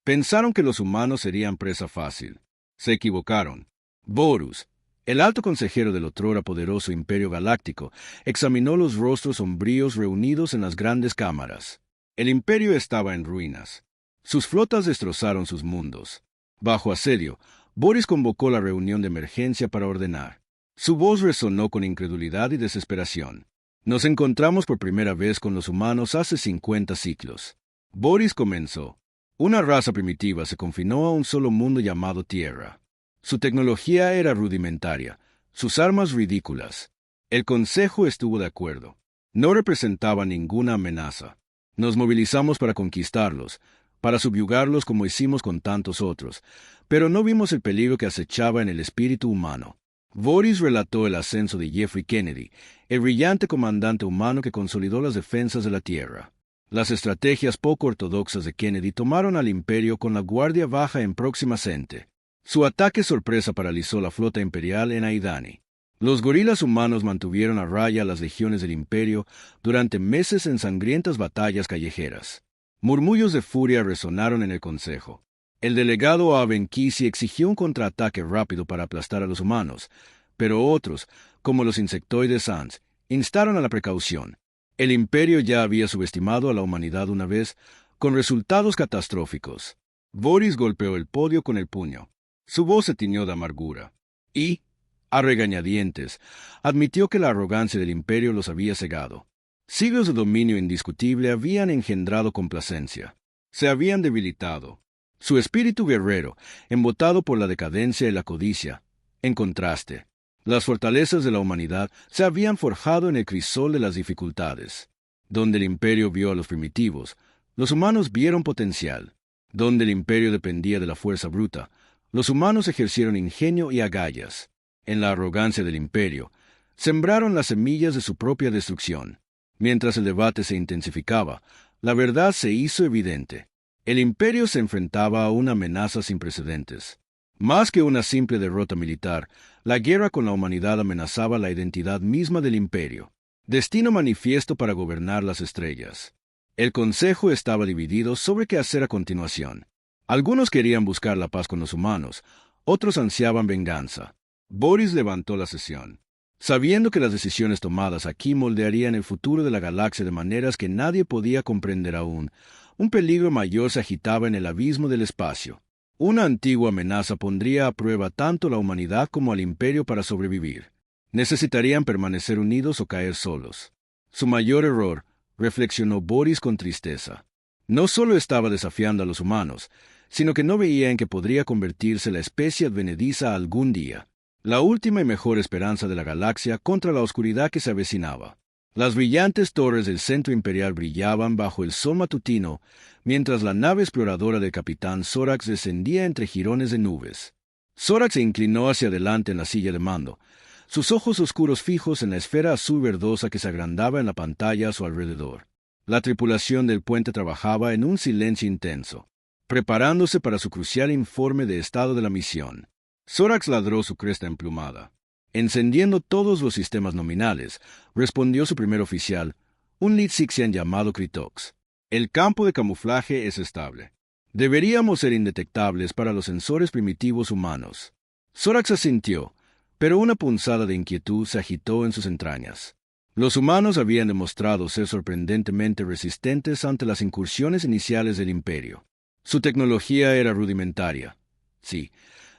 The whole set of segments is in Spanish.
Pensaron que los humanos serían presa fácil. Se equivocaron. Vorus, el alto consejero del otrora poderoso Imperio Galáctico, examinó los rostros sombríos reunidos en las grandes cámaras. El Imperio estaba en ruinas. Sus flotas destrozaron sus mundos. Bajo asedio, Boris convocó la reunión de emergencia para ordenar. Su voz resonó con incredulidad y desesperación. Nos encontramos por primera vez con los humanos hace 50 siglos. Boris comenzó. Una raza primitiva se confinó a un solo mundo llamado Tierra. Su tecnología era rudimentaria, sus armas ridículas. El Consejo estuvo de acuerdo. No representaba ninguna amenaza. Nos movilizamos para conquistarlos, para subyugarlos como hicimos con tantos otros, pero no vimos el peligro que acechaba en el espíritu humano. Boris relató el ascenso de Jeffrey Kennedy, el brillante comandante humano que consolidó las defensas de la Tierra. Las estrategias poco ortodoxas de Kennedy tomaron al imperio con la guardia baja en Próxima Cente. Su ataque sorpresa paralizó la flota imperial en Aidani. Los gorilas humanos mantuvieron a raya a las legiones del imperio durante meses en sangrientas batallas callejeras. Murmullos de furia resonaron en el consejo. El delegado Avenkisi exigió un contraataque rápido para aplastar a los humanos, pero otros, como los insectoides Sans, instaron a la precaución. El imperio ya había subestimado a la humanidad una vez, con resultados catastróficos. Boris golpeó el podio con el puño. Su voz se tiñó de amargura. Y, a regañadientes, admitió que la arrogancia del imperio los había cegado. Siglos de dominio indiscutible habían engendrado complacencia. Se habían debilitado. Su espíritu guerrero, embotado por la decadencia y la codicia. En contraste, las fortalezas de la humanidad se habían forjado en el crisol de las dificultades. Donde el imperio vio a los primitivos, los humanos vieron potencial. Donde el imperio dependía de la fuerza bruta, los humanos ejercieron ingenio y agallas. En la arrogancia del imperio, sembraron las semillas de su propia destrucción. Mientras el debate se intensificaba, la verdad se hizo evidente. El imperio se enfrentaba a una amenaza sin precedentes. Más que una simple derrota militar, la guerra con la humanidad amenazaba la identidad misma del imperio. Destino manifiesto para gobernar las estrellas. El consejo estaba dividido sobre qué hacer a continuación. Algunos querían buscar la paz con los humanos, otros ansiaban venganza. Boris levantó la sesión. Sabiendo que las decisiones tomadas aquí moldearían el futuro de la galaxia de maneras que nadie podía comprender aún, un peligro mayor se agitaba en el abismo del espacio. Una antigua amenaza pondría a prueba tanto la humanidad como al imperio para sobrevivir. Necesitarían permanecer unidos o caer solos. Su mayor error, reflexionó Boris con tristeza. No solo estaba desafiando a los humanos, sino que no veía en que podría convertirse la especie advenediza algún día. La última y mejor esperanza de la galaxia contra la oscuridad que se avecinaba. Las brillantes torres del centro imperial brillaban bajo el sol matutino, mientras la nave exploradora del capitán Sorax descendía entre jirones de nubes. Sorax se inclinó hacia adelante en la silla de mando, sus ojos oscuros fijos en la esfera azul verdosa que se agrandaba en la pantalla a su alrededor. La tripulación del puente trabajaba en un silencio intenso, preparándose para su crucial informe de estado de la misión. Sorax ladró su cresta emplumada. Encendiendo todos los sistemas nominales, respondió su primer oficial, un Litsixian llamado Kritox. El campo de camuflaje es estable. Deberíamos ser indetectables para los sensores primitivos humanos. Sorax asintió, pero una punzada de inquietud se agitó en sus entrañas. Los humanos habían demostrado ser sorprendentemente resistentes ante las incursiones iniciales del imperio. Su tecnología era rudimentaria, sí,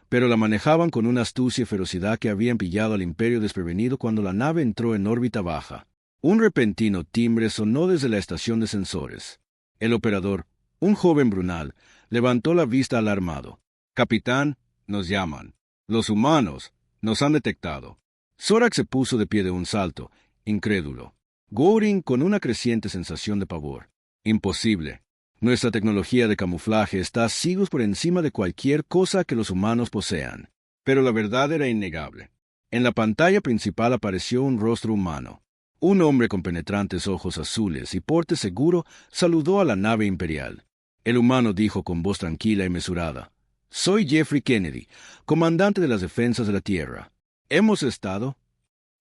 pero la manejaban con una astucia y ferocidad que habían pillado al imperio desprevenido cuando la nave entró en órbita baja. Un repentino timbre sonó desde la estación de sensores. El operador, un joven brunal, levantó la vista alarmado. «Capitán, nos llaman. Los humanos nos han detectado». Sorax se puso de pie de un salto, incrédulo. Goring con una creciente sensación de pavor. «Imposible. Nuestra tecnología de camuflaje está siglos por encima de cualquier cosa que los humanos posean». Pero la verdad era innegable. En la pantalla principal apareció un rostro humano. Un hombre con penetrantes ojos azules y porte seguro saludó a la nave imperial. El humano dijo con voz tranquila y mesurada: «Soy Jeffrey Kennedy, comandante de las defensas de la Tierra. Hemos estado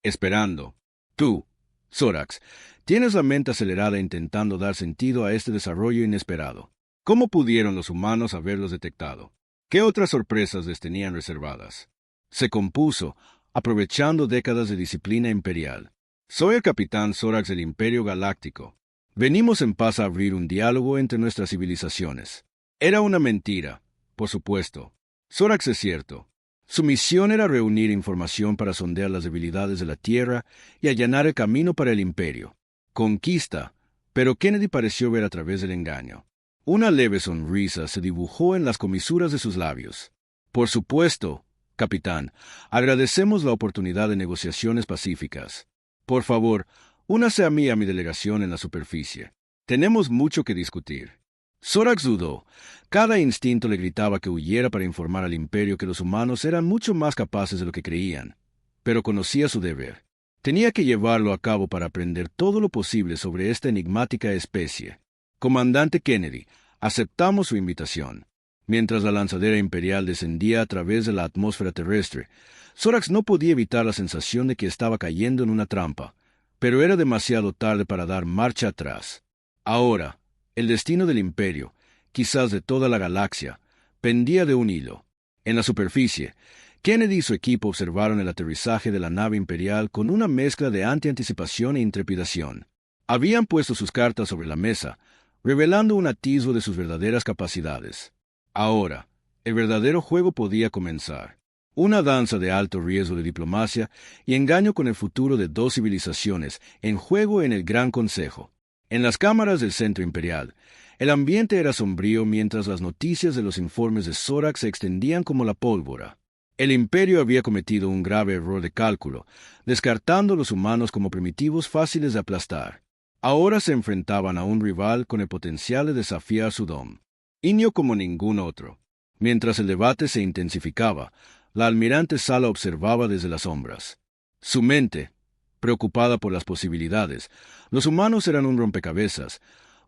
esperando. Tú, Sorax, tienes la mente acelerada intentando dar sentido a este desarrollo inesperado. ¿Cómo pudieron los humanos haberlos detectado? ¿Qué otras sorpresas les tenían reservadas? Se compuso, aprovechando décadas de disciplina imperial. Soy el capitán Zorax del Imperio Galáctico. Venimos en paz a abrir un diálogo entre nuestras civilizaciones. Era una mentira, por supuesto. Zorax es cierto. Su misión era reunir información para sondear las debilidades de la Tierra y allanar el camino para el Imperio. Conquista, pero Kennedy pareció ver a través del engaño. Una leve sonrisa se dibujó en las comisuras de sus labios. Por supuesto, capitán, agradecemos la oportunidad de negociaciones pacíficas. Por favor, únase a mí a mi delegación en la superficie. Tenemos mucho que discutir. Zorax dudó. Cada instinto le gritaba que huyera para informar al Imperio que los humanos eran mucho más capaces de lo que creían. Pero conocía su deber. Tenía que llevarlo a cabo para aprender todo lo posible sobre esta enigmática especie. Comandante Kennedy, aceptamos su invitación. Mientras la lanzadera imperial descendía a través de la atmósfera terrestre, Zorax no podía evitar la sensación de que estaba cayendo en una trampa, pero era demasiado tarde para dar marcha atrás. Ahora, el destino del Imperio, quizás de toda la galaxia, pendía de un hilo. En la superficie, Kennedy y su equipo observaron el aterrizaje de la nave imperial con una mezcla de anticipación e intrepidación. Habían puesto sus cartas sobre la mesa, revelando un atisbo de sus verdaderas capacidades. Ahora, el verdadero juego podía comenzar. Una danza de alto riesgo de diplomacia y engaño con el futuro de dos civilizaciones en juego en el Gran Consejo. En las cámaras del Centro Imperial, el ambiente era sombrío mientras las noticias de los informes de Zorax se extendían como la pólvora. El Imperio había cometido un grave error de cálculo, descartando a los humanos como primitivos fáciles de aplastar. Ahora se enfrentaban a un rival con el potencial de desafiar su dom. Inio como ningún otro. Mientras el debate se intensificaba, la almirante Sala observaba desde las sombras. Su mente, preocupada por las posibilidades, los humanos eran un rompecabezas,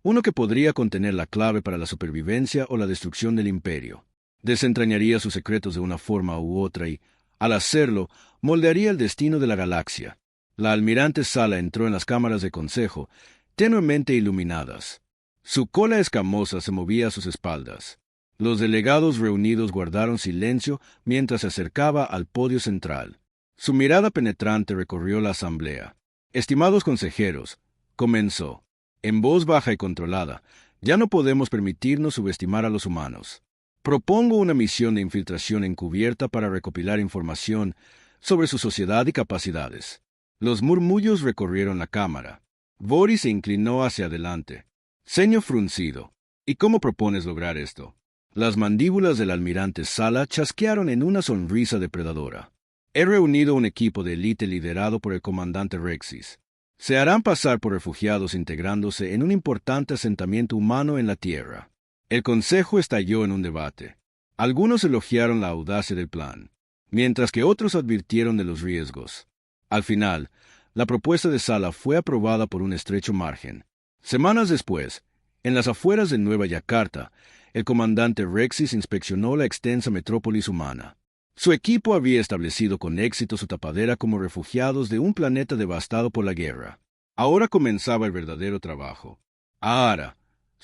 uno que podría contener la clave para la supervivencia o la destrucción del Imperio. Desentrañaría sus secretos de una forma u otra y, al hacerlo, moldearía el destino de la galaxia. La almirante Sala entró en las cámaras de consejo, tenuemente iluminadas. Su cola escamosa se movía a sus espaldas. Los delegados reunidos guardaron silencio mientras se acercaba al podio central. Su mirada penetrante recorrió la asamblea. Estimados consejeros, comenzó, en voz baja y controlada, ya no podemos permitirnos subestimar a los humanos. Propongo una misión de infiltración encubierta para recopilar información sobre su sociedad y capacidades. Los murmullos recorrieron la cámara. Boris se inclinó hacia adelante. Ceño fruncido. ¿Y cómo propones lograr esto? Las mandíbulas del almirante Sala chasquearon en una sonrisa depredadora. He reunido un equipo de élite liderado por el comandante Rexis. Se harán pasar por refugiados integrándose en un importante asentamiento humano en la Tierra. El Consejo estalló en un debate. Algunos elogiaron la audacia del plan, mientras que otros advirtieron de los riesgos. Al final, la propuesta de Sala fue aprobada por un estrecho margen. Semanas después, en las afueras de Nueva Yakarta, el comandante Rexis inspeccionó la extensa metrópolis humana. Su equipo había establecido con éxito su tapadera como refugiados de un planeta devastado por la guerra. Ahora comenzaba el verdadero trabajo. Ahora,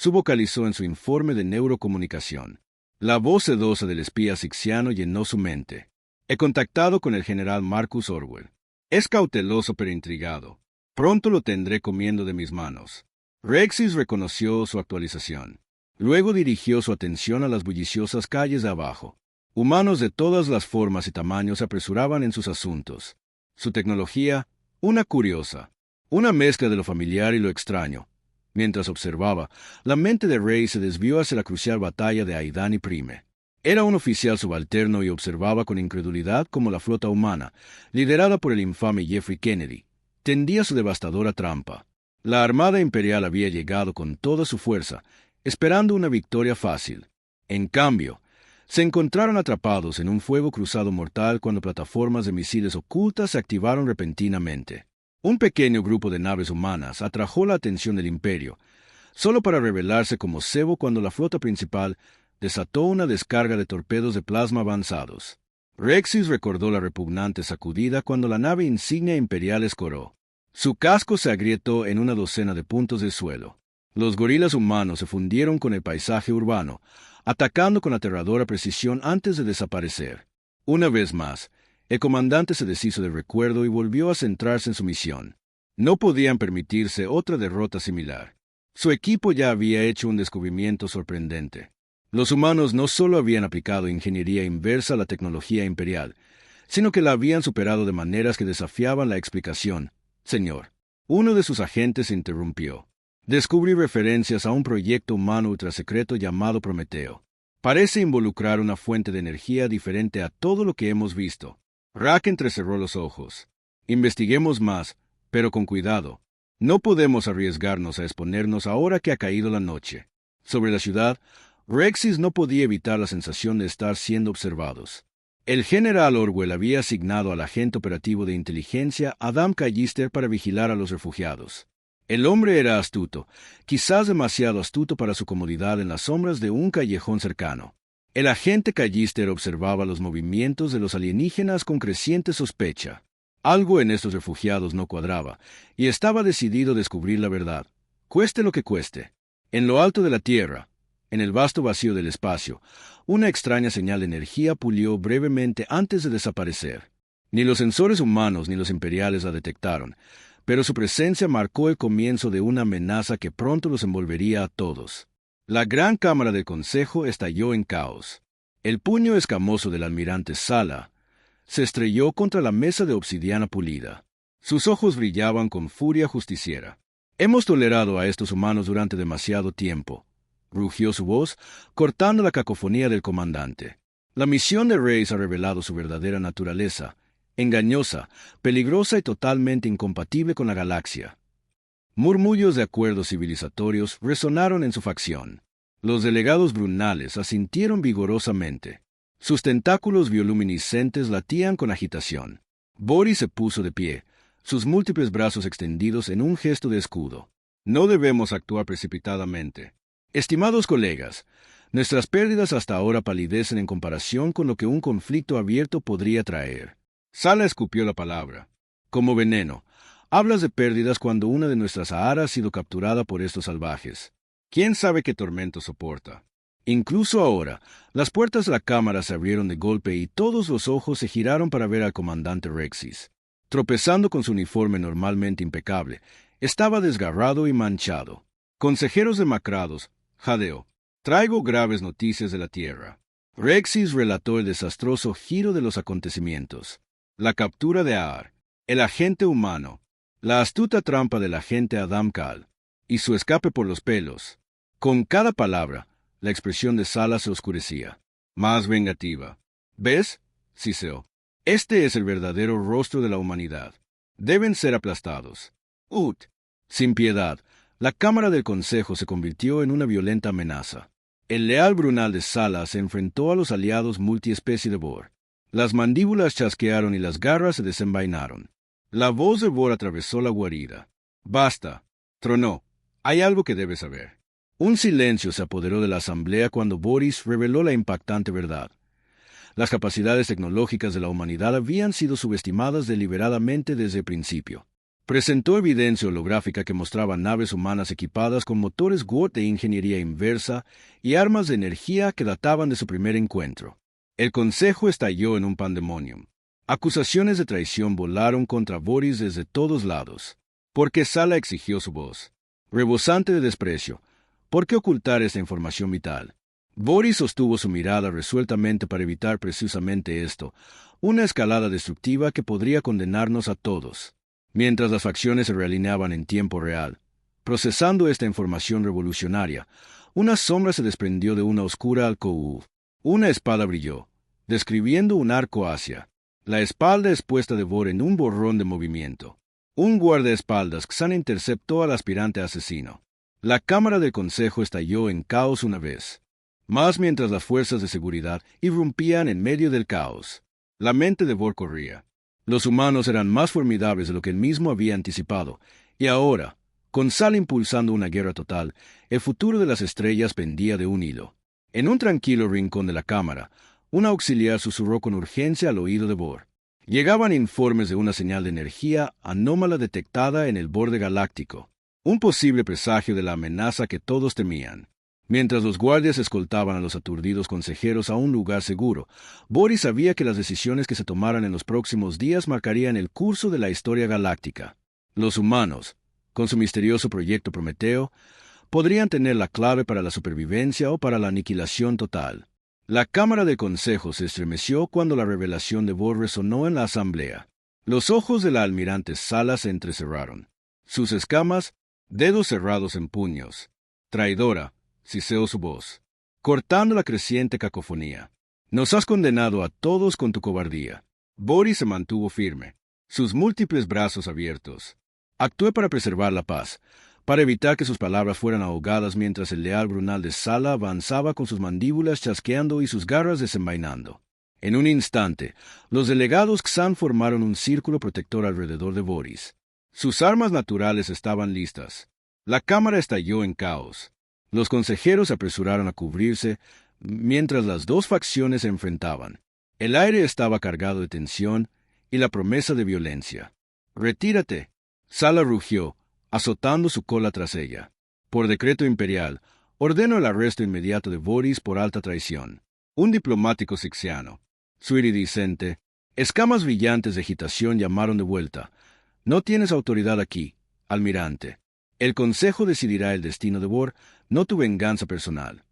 vocalizó en su informe de neurocomunicación. La voz sedosa del espía sixiano llenó su mente. He contactado con el general Marcus Orwell. Es cauteloso pero intrigado. Pronto lo tendré comiendo de mis manos. Rexis reconoció su actualización. Luego dirigió su atención a las bulliciosas calles de abajo. Humanos de todas las formas y tamaños se apresuraban en sus asuntos. Su tecnología, una curiosa, una mezcla de lo familiar y lo extraño. Mientras observaba, la mente de Rey se desvió hacia la crucial batalla de Aidan y Prime. Era un oficial subalterno y observaba con incredulidad cómo la flota humana, liderada por el infame Jeffrey Kennedy, tendía su devastadora trampa. La Armada Imperial había llegado con toda su fuerza, esperando una victoria fácil. En cambio, se encontraron atrapados en un fuego cruzado mortal cuando plataformas de misiles ocultas se activaron repentinamente. Un pequeño grupo de naves humanas atrajo la atención del Imperio, solo para revelarse como cebo cuando la flota principal desató una descarga de torpedos de plasma avanzados. Rexis recordó la repugnante sacudida cuando la nave insignia imperial escoró. Su casco se agrietó en una docena de puntos del suelo. Los gorilas humanos se fundieron con el paisaje urbano, atacando con aterradora precisión antes de desaparecer. Una vez más, el comandante se deshizo del recuerdo y volvió a centrarse en su misión. No podían permitirse otra derrota similar. Su equipo ya había hecho un descubrimiento sorprendente. Los humanos no solo habían aplicado ingeniería inversa a la tecnología imperial, sino que la habían superado de maneras que desafiaban la explicación. Señor, uno de sus agentes se interrumpió. Descubrí referencias a un proyecto humano ultrasecreto llamado Prometeo. Parece involucrar una fuente de energía diferente a todo lo que hemos visto. Rack entrecerró los ojos. Investiguemos más, pero con cuidado. No podemos arriesgarnos a exponernos ahora que ha caído la noche. Sobre la ciudad, Rexis no podía evitar la sensación de estar siendo observados. El general Orwell había asignado al agente operativo de inteligencia Adam Callister para vigilar a los refugiados. El hombre era astuto, quizás demasiado astuto para su comodidad en las sombras de un callejón cercano. El agente Callister observaba los movimientos de los alienígenas con creciente sospecha. Algo en estos refugiados no cuadraba, y estaba decidido a descubrir la verdad, cueste lo que cueste. En lo alto de la Tierra, en el vasto vacío del espacio, una extraña señal de energía pulió brevemente antes de desaparecer. Ni los sensores humanos ni los imperiales la detectaron, pero su presencia marcó el comienzo de una amenaza que pronto los envolvería a todos. La gran cámara del Consejo estalló en caos. El puño escamoso del almirante Sala se estrelló contra la mesa de obsidiana pulida. Sus ojos brillaban con furia justiciera. «Hemos tolerado a estos humanos durante demasiado tiempo», rugió su voz, cortando la cacofonía del comandante. «La misión de Reyes ha revelado su verdadera naturaleza, engañosa, peligrosa y totalmente incompatible con la galaxia». Murmullos de acuerdos civilizatorios resonaron en su facción. Los delegados brunales asintieron vigorosamente. Sus tentáculos bioluminiscentes latían con agitación. Boris se puso de pie, sus múltiples brazos extendidos en un gesto de escudo. «No debemos actuar precipitadamente. Estimados colegas, nuestras pérdidas hasta ahora palidecen en comparación con lo que un conflicto abierto podría traer». Sala escupió la palabra. «Como veneno. Hablas de pérdidas cuando una de nuestras aharas ha sido capturada por estos salvajes. ¿Quién sabe qué tormento soporta?» Incluso ahora, las puertas de la cámara se abrieron de golpe y todos los ojos se giraron para ver al comandante Rexis. Tropezando con su uniforme normalmente impecable, estaba desgarrado y manchado. «Consejeros demacrados», jadeó, «traigo graves noticias de la Tierra». Rexis relató el desastroso giro de los acontecimientos. La captura de Ahar, el agente humano, la astuta trampa del agente Adam Kal, y su escape por los pelos. Con cada palabra, la expresión de Sala se oscurecía, más vengativa. «¿Ves?», siseó. «Este es el verdadero rostro de la humanidad. Deben ser aplastados». Sin piedad, la Cámara del Consejo se convirtió en una violenta amenaza. El leal Brunal de Sala se enfrentó a los aliados multiespecie de Bor. Las mandíbulas chasquearon y las garras se desenvainaron. La voz de Bor atravesó la guarida. «Basta», tronó. «Hay algo que debes saber». Un silencio se apoderó de la asamblea cuando Boris reveló la impactante verdad. Las capacidades tecnológicas de la humanidad habían sido subestimadas deliberadamente desde el principio. Presentó evidencia holográfica que mostraba naves humanas equipadas con motores Gort de ingeniería inversa y armas de energía que databan de su primer encuentro. El Consejo estalló en un pandemonium. Acusaciones de traición volaron contra Boris desde todos lados. ¿Por qué Sala exigió su voz? Rebosante de desprecio. ¿Por qué ocultar esta información vital? Boris sostuvo su mirada resueltamente para evitar precisamente esto, una escalada destructiva que podría condenarnos a todos. Mientras las facciones se realineaban en tiempo real, procesando esta información revolucionaria, una sombra se desprendió de una oscura alcove. Una espada brilló, describiendo un arco hacia la espalda expuesta de Bor en un borrón de movimiento. Un guardaespaldas Xan interceptó al aspirante asesino. La Cámara del Consejo estalló en caos una vez, más mientras las fuerzas de seguridad irrumpían en medio del caos. La mente de Bor corría. Los humanos eran más formidables de lo que él mismo había anticipado, y ahora, con Sala impulsando una guerra total, el futuro de las estrellas pendía de un hilo. En un tranquilo rincón de la cámara, un auxiliar susurró con urgencia al oído de Bor. Llegaban informes de una señal de energía anómala detectada en el borde galáctico. un posible presagio de la amenaza que todos temían. Mientras los guardias escoltaban a los aturdidos consejeros a un lugar seguro, Boris sabía que las decisiones que se tomaran en los próximos días marcarían el curso de la historia galáctica. Los humanos, con su misterioso proyecto Prometeo, podrían tener la clave para la supervivencia o para la aniquilación total. La Cámara de Consejo se estremeció cuando la revelación de Vor resonó en la asamblea. Los ojos de la almirante Sala se entrecerraron. Sus escamas, dedos cerrados en puños. Traidora, siseó su voz, cortando la creciente cacofonía. Nos has condenado a todos con tu cobardía. Boris se mantuvo firme, sus múltiples brazos abiertos. Actué para preservar la paz, para evitar que sus palabras fueran ahogadas mientras el leal Brunal de Sala avanzaba con sus mandíbulas chasqueando y sus garras desenvainando. En un instante, los delegados Xan formaron un círculo protector alrededor de Boris. Sus armas naturales estaban listas. La cámara estalló en caos. Los consejeros se apresuraron a cubrirse, mientras las dos facciones se enfrentaban. El aire estaba cargado de tensión y la promesa de violencia. «¡Retírate!», Sala rugió, azotando su cola tras ella. «Por decreto imperial, ordeno el arresto inmediato de Boris por alta traición». Un diplomático sixiano, su iridiscente, escamas brillantes de agitación llamaron de vuelta. «No tienes autoridad aquí, almirante. El Consejo decidirá el destino de Vor, no tu venganza personal».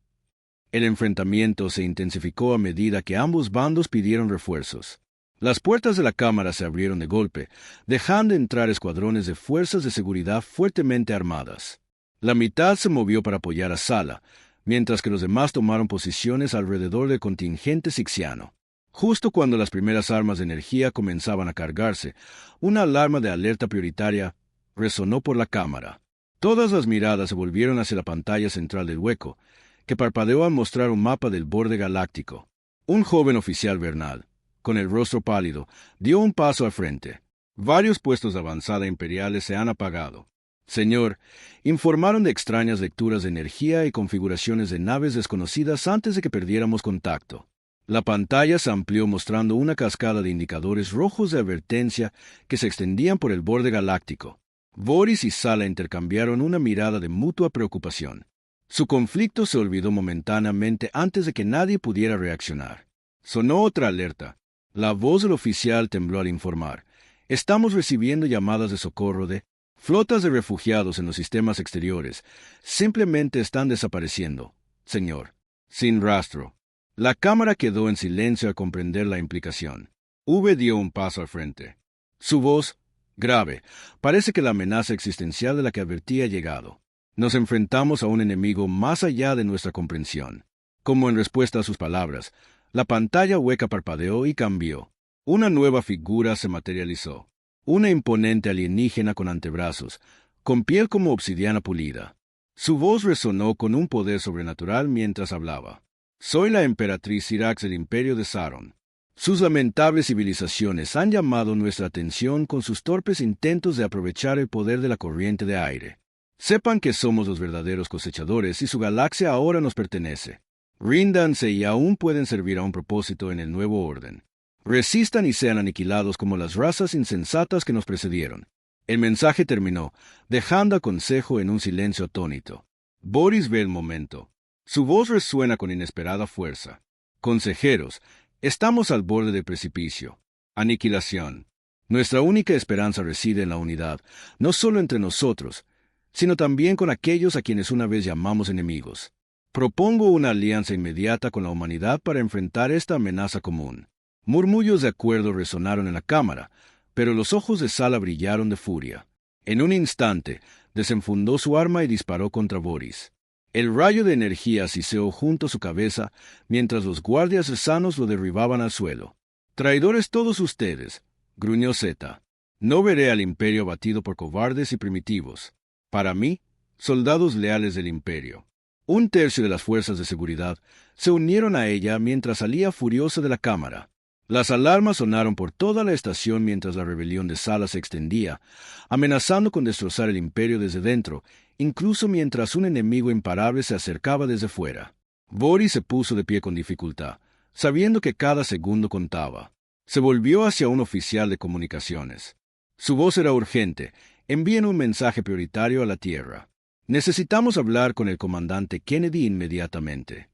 El enfrentamiento se intensificó a medida que ambos bandos pidieron refuerzos. Las puertas de la cámara se abrieron de golpe, dejando entrar escuadrones de fuerzas de seguridad fuertemente armadas. La mitad se movió para apoyar a Sala, mientras que los demás tomaron posiciones alrededor del contingente sixiano. Justo cuando las primeras armas de energía comenzaban a cargarse, una alarma de alerta prioritaria resonó por la cámara. Todas las miradas se volvieron hacia la pantalla central del hueco, que parpadeó al mostrar un mapa del borde galáctico. Un joven oficial vernal, con el rostro pálido, dio un paso al frente. «Varios puestos de avanzada imperiales se han apagado. Señor, informaron de extrañas lecturas de energía y configuraciones de naves desconocidas antes de que perdiéramos contacto». La pantalla se amplió mostrando una cascada de indicadores rojos de advertencia que se extendían por el borde galáctico. Boris y Sala intercambiaron una mirada de mutua preocupación. Su conflicto se olvidó momentáneamente antes de que nadie pudiera reaccionar. Sonó otra alerta. La voz del oficial tembló al informar. «Estamos recibiendo llamadas de socorro de flotas de refugiados en los sistemas exteriores. Simplemente están desapareciendo, señor. Sin rastro». La cámara quedó en silencio al comprender la implicación. V dio un paso al frente. Su voz, grave, parece que la amenaza existencial de la que advertía ha llegado. Nos enfrentamos a un enemigo más allá de nuestra comprensión. Como en respuesta a sus palabras, la pantalla hueca parpadeó y cambió. Una nueva figura se materializó. Una imponente alienígena con antebrazos, con piel como obsidiana pulida. Su voz resonó con un poder sobrenatural mientras hablaba. «Soy la emperatriz Sirax del Imperio de Saron. Sus lamentables civilizaciones han llamado nuestra atención con sus torpes intentos de aprovechar el poder de la corriente de aire. Sepan que somos los verdaderos cosechadores y su galaxia ahora nos pertenece. Ríndanse y aún pueden servir a un propósito en el nuevo orden. Resistan y sean aniquilados como las razas insensatas que nos precedieron». El mensaje terminó, dejando al Consejo en un silencio atónito. Boris ve el momento. Su voz resuena con inesperada fuerza. «Consejeros, estamos al borde del precipicio. Aniquilación. Nuestra única esperanza reside en la unidad, no solo entre nosotros, sino también con aquellos a quienes una vez llamamos enemigos. Propongo una alianza inmediata con la humanidad para enfrentar esta amenaza común». Murmullos de acuerdo resonaron en la cámara, pero los ojos de Sala brillaron de furia. En un instante, desenfundó su arma y disparó contra Boris. El rayo de energía siseó junto a su cabeza, mientras los guardias sanos lo derribaban al suelo. «Traidores todos ustedes», gruñó Zeta. «No veré al Imperio abatido por cobardes y primitivos. Para mí, soldados leales del Imperio». Un tercio de las fuerzas de seguridad se unieron a ella mientras salía furiosa de la cámara. Las alarmas sonaron por toda la estación mientras la rebelión de Sala se extendía, amenazando con destrozar el Imperio desde dentro, incluso mientras un enemigo imparable se acercaba desde fuera. Boris se puso de pie con dificultad, sabiendo que cada segundo contaba. Se volvió hacia un oficial de comunicaciones. Su voz era urgente, Envíen un mensaje prioritario a la Tierra. Necesitamos hablar con el comandante Kennedy inmediatamente.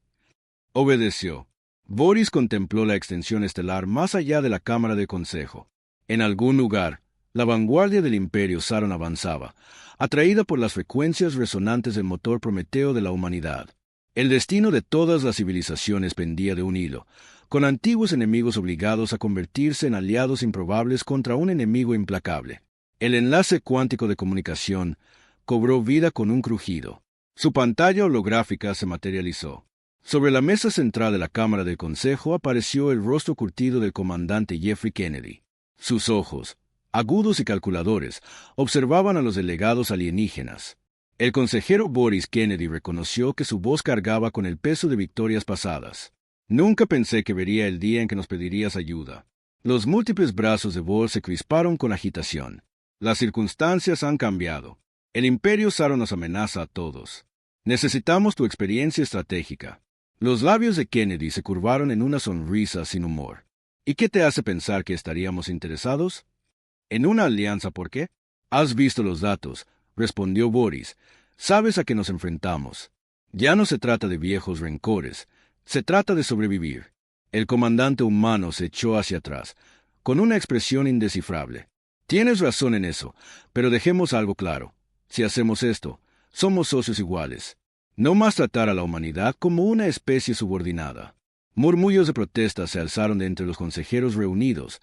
Obedeció. Boris contempló la extensión estelar más allá de la cámara de consejo. En algún lugar, la vanguardia del Imperio Saron avanzaba, atraída por las frecuencias resonantes del motor Prometeo de la humanidad. El destino de todas las civilizaciones pendía de un hilo, con antiguos enemigos obligados a convertirse en aliados improbables contra un enemigo implacable. El enlace cuántico de comunicación cobró vida con un crujido. Su pantalla holográfica se materializó. Sobre la mesa central de la Cámara del Consejo apareció el rostro curtido del comandante Jeffrey Kennedy. Sus ojos, agudos y calculadores, observaban a los delegados alienígenas. El consejero Boris Kennedy reconoció que su voz cargaba con el peso de victorias pasadas. Nunca pensé que vería el día en que nos pedirías ayuda. Los múltiples brazos de Bohr se crisparon con agitación. Las circunstancias han cambiado. El Imperio Saron nos amenaza a todos. Necesitamos tu experiencia estratégica. Los labios de Kennedy se curvaron en una sonrisa sin humor. ¿Y qué te hace pensar que estaríamos interesados? ¿En una alianza por qué? Has visto los datos, respondió Boris. Sabes a qué nos enfrentamos. Ya no se trata de viejos rencores, se trata de sobrevivir. El comandante humano se echó hacia atrás, con una expresión indescifrable. Tienes razón en eso, pero dejemos algo claro. Si hacemos esto, somos socios iguales. No más tratar a la humanidad como una especie subordinada. Murmullos de protesta se alzaron de entre los consejeros reunidos,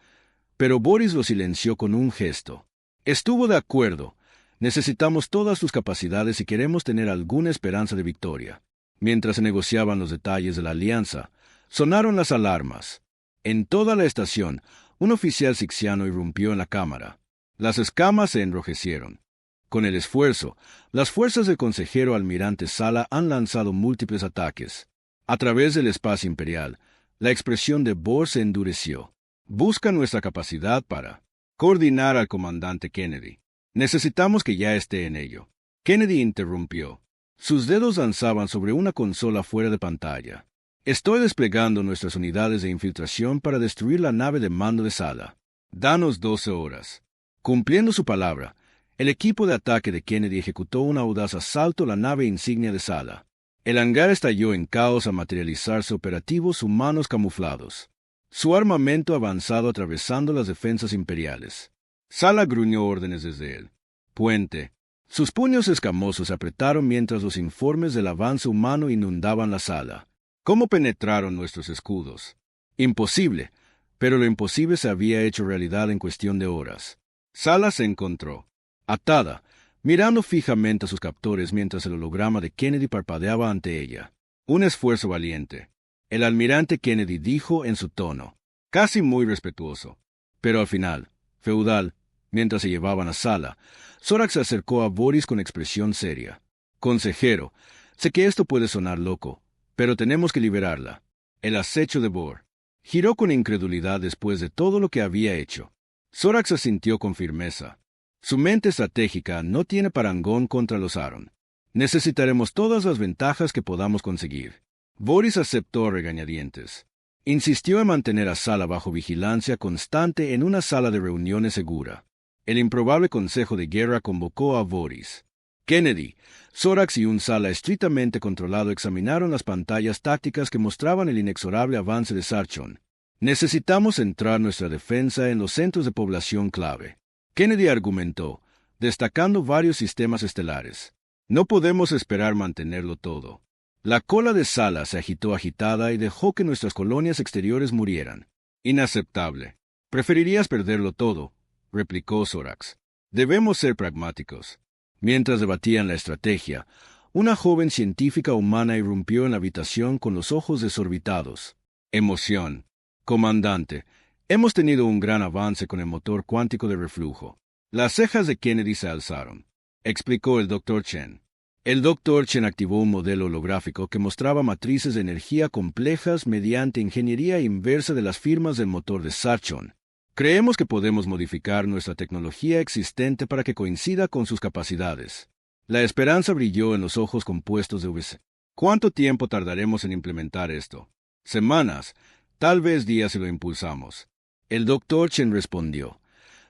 pero Boris lo silenció con un gesto. Estuvo de acuerdo. Necesitamos todas tus capacidades si queremos tener alguna esperanza de victoria. Mientras se negociaban los detalles de la alianza, sonaron las alarmas. En toda la estación, un oficial sixiano irrumpió en la cámara. Las escamas se enrojecieron. Con el esfuerzo, las fuerzas del consejero almirante Sala han lanzado múltiples ataques. A través del espacio imperial, la expresión de Bohr se endureció. Busca nuestra capacidad para coordinar al comandante Kennedy. Necesitamos que ya esté en ello. Kennedy interrumpió. Sus dedos danzaban sobre una consola fuera de pantalla. Estoy desplegando nuestras unidades de infiltración para destruir la nave de mando de Sala. Danos 12 horas. Cumpliendo su palabra, el equipo de ataque de Kennedy ejecutó un audaz asalto a la nave insignia de Sala. El hangar estalló en caos al materializarse operativos humanos camuflados. Su armamento avanzado atravesando las defensas imperiales. Sala gruñó órdenes desde el puente. Sus puños escamosos se apretaron mientras los informes del avance humano inundaban la sala. ¿Cómo penetraron nuestros escudos? Imposible, pero lo imposible se había hecho realidad en cuestión de horas. Sala se encontró atada, mirando fijamente a sus captores mientras el holograma de Kennedy parpadeaba ante ella. Un esfuerzo valiente. El almirante Kennedy dijo en su tono, casi muy respetuoso. Pero al final, feudal, mientras se llevaban a Sala, Zorax se acercó a Boris con expresión seria. Consejero, sé que esto puede sonar loco, pero tenemos que liberarla. El acecho de Bohr. Giró con incredulidad después de todo lo que había hecho. Zorax asintió con firmeza. Su mente estratégica no tiene parangón contra los Saron. Necesitaremos todas las ventajas que podamos conseguir. Boris aceptó a regañadientes. Insistió en mantener a Sala bajo vigilancia constante en una sala de reuniones segura. El improbable consejo de guerra convocó a Boris. Kennedy, Zorax y un Sala estrictamente controlado examinaron las pantallas tácticas que mostraban el inexorable avance de Sarchon. Necesitamos centrar nuestra defensa en los centros de población clave. Kennedy argumentó, destacando varios sistemas estelares. No podemos esperar mantenerlo todo. La cola de Sala se agitó agitada y dejó que nuestras colonias exteriores murieran. Inaceptable. Preferirías perderlo todo, replicó Zorax. Debemos ser pragmáticos. Mientras debatían la estrategia, una joven científica humana irrumpió en la habitación con los ojos desorbitados. Emoción. Comandante, hemos tenido un gran avance con el motor cuántico de reflujo. Las cejas de Kennedy se alzaron. Explicó el Dr. Chen. El Dr. Chen activó un modelo holográfico que mostraba matrices de energía complejas mediante ingeniería inversa de las firmas del motor de Sarchon. Creemos que podemos modificar nuestra tecnología existente para que coincida con sus capacidades. La esperanza brilló en los ojos compuestos de VC. ¿Cuánto tiempo tardaremos en implementar esto? Semanas, tal vez días si lo impulsamos. El Dr. Chen respondió.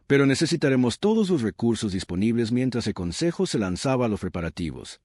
pero necesitaremos todos los recursos disponibles mientras el Consejo se lanzaba a los preparativos.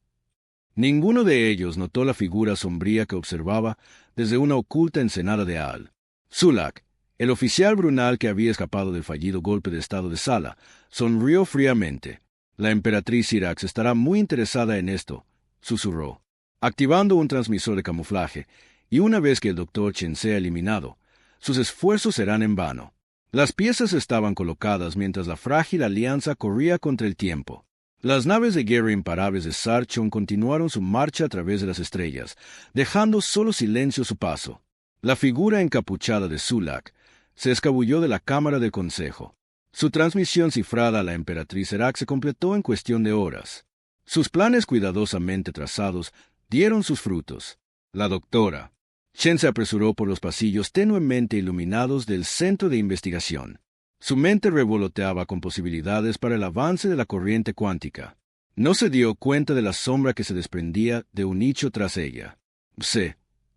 Ninguno de ellos notó la figura sombría que observaba desde una oculta ensenada de Al. Sulak, el oficial brunal que había escapado del fallido golpe de estado de Sala, sonrió fríamente. La emperatriz Syrax estará muy interesada en esto, susurró, activando un transmisor de camuflaje, y una vez que el Dr. Chen sea eliminado, sus esfuerzos serán en vano. Las piezas estaban colocadas mientras la frágil alianza corría contra el tiempo. Las naves de guerra imparables de Sarchon continuaron su marcha a través de las estrellas, dejando solo silencio a su paso. La figura encapuchada de Sulak se escabulló de la cámara del consejo. Su transmisión cifrada a la emperatriz Syrax se completó en cuestión de horas. Sus planes cuidadosamente trazados dieron sus frutos. La doctora Chen se apresuró por los pasillos tenuemente iluminados del centro de investigación. Su mente revoloteaba con posibilidades para el avance de la corriente cuántica. No se dio cuenta de la sombra que se desprendía de un nicho tras ella.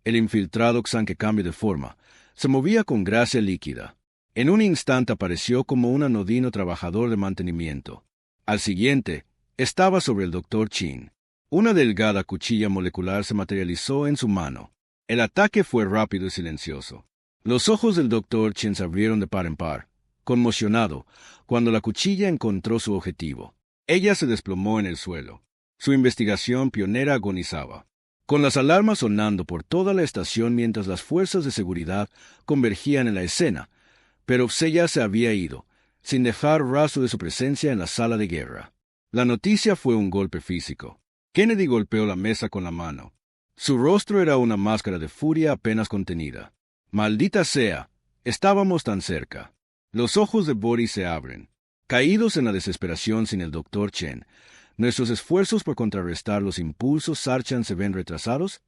El infiltrado Xan que cambia de forma, se movía con gracia líquida. En un instante apareció como un anodino trabajador de mantenimiento. Al siguiente, estaba sobre el Dr. Chin. Una delgada cuchilla molecular se materializó en su mano. El ataque fue rápido y silencioso. Los ojos del Dr. Chen se abrieron de par en par, conmocionado, cuando la cuchilla encontró su objetivo. Ella se desplomó en el suelo. Su investigación pionera agonizaba, con las alarmas sonando por toda la estación mientras las fuerzas de seguridad convergían en la escena, pero Xeya se había ido, sin dejar rastro de su presencia en la sala de guerra. La noticia fue un golpe físico. Kennedy golpeó la mesa con la mano. Su rostro era una máscara de furia apenas contenida. ¡Maldita sea! Estábamos tan cerca. Los ojos de Boris se abren. Caídos en la desesperación sin el Dr. Chen, ¿nuestros esfuerzos por contrarrestar los impulsos Sarchan se ven retrasados?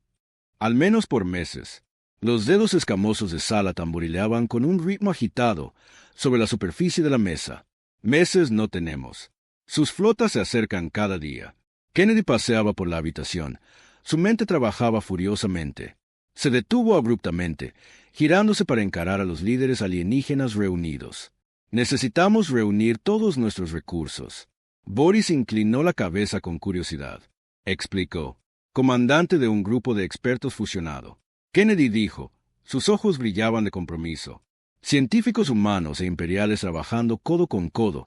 Al menos por meses. Los dedos escamosos de Sala tamborileaban con un ritmo agitado sobre la superficie de la mesa. Meses no tenemos. Sus flotas se acercan cada día. Kennedy paseaba por la habitación. Su mente trabajaba furiosamente. Se detuvo abruptamente, girándose para encarar a los líderes alienígenas reunidos. Necesitamos reunir todos nuestros recursos. Boris inclinó la cabeza con curiosidad. Explicó, comandante de un grupo de expertos fusionado. Kennedy dijo, sus ojos brillaban de compromiso. Científicos humanos e imperiales trabajando codo con codo,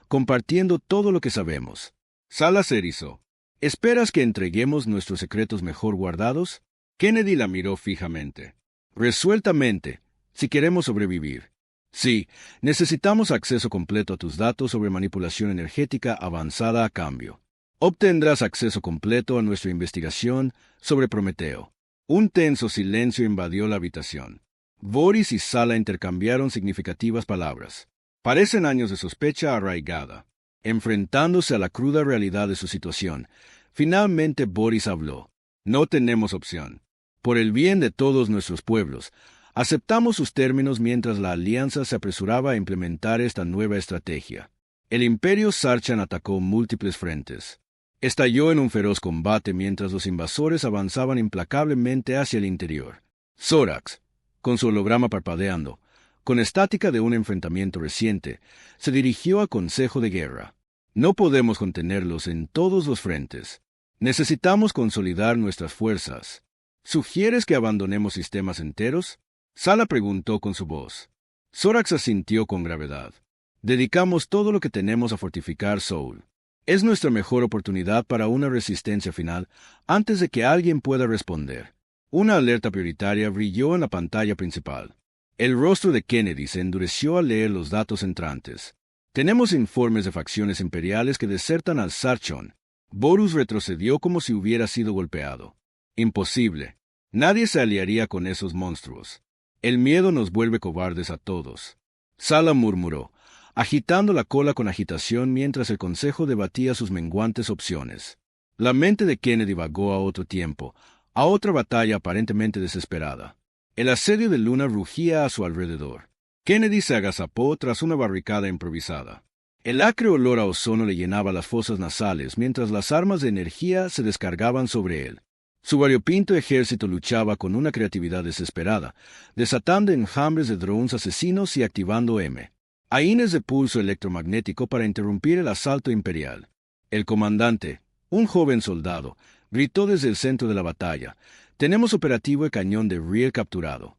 compartiendo todo lo que sabemos. Sala se erizó. ¿Esperas que entreguemos nuestros secretos mejor guardados? Kennedy la miró fijamente. Resueltamente, si queremos sobrevivir. Sí, necesitamos acceso completo a tus datos sobre manipulación energética avanzada a cambio. Obtendrás acceso completo a nuestra investigación sobre Prometeo. Un tenso silencio invadió la habitación. Boris y Sala intercambiaron significativas palabras. Parecen años de sospecha arraigada. Enfrentándose a la cruda realidad de su situación, finalmente Boris habló. No tenemos opción. Por el bien de todos nuestros pueblos, aceptamos sus términos mientras la Alianza se apresuraba a implementar esta nueva estrategia. El Imperio Sarchan atacó múltiples frentes. Estalló en un feroz combate mientras los invasores avanzaban implacablemente hacia el interior. Zorax, con su holograma parpadeando, con estática de un enfrentamiento reciente, se dirigió al Consejo de Guerra. No podemos contenerlos en todos los frentes. Necesitamos consolidar nuestras fuerzas. ¿Sugieres que abandonemos sistemas enteros? Sala preguntó con su voz. Zorax asintió con gravedad. Dedicamos todo lo que tenemos a fortificar Soul. Es nuestra mejor oportunidad para una resistencia final antes de que alguien pueda responder. Una alerta prioritaria brilló en la pantalla principal. El rostro de Kennedy se endureció al leer los datos entrantes. Tenemos informes de facciones imperiales que desertan al Sarchon. Borus retrocedió como si hubiera sido golpeado. Imposible. Nadie se aliaría con esos monstruos. El miedo nos vuelve cobardes a todos. Sala murmuró, agitando la cola con agitación mientras el consejo debatía sus menguantes opciones. La mente de Kennedy vagó a otro tiempo, a otra batalla aparentemente desesperada. El asedio de Luna rugía a su alrededor. Kennedy se agazapó tras una barricada improvisada. El acre olor a ozono le llenaba las fosas nasales mientras las armas de energía se descargaban sobre él. Su variopinto ejército luchaba con una creatividad desesperada, desatando enjambres de drones asesinos y activando M. ahines de pulso electromagnético para interrumpir el asalto imperial. El comandante, un joven soldado, gritó desde el centro de la batalla: «Tenemos operativo el cañón de riel capturado».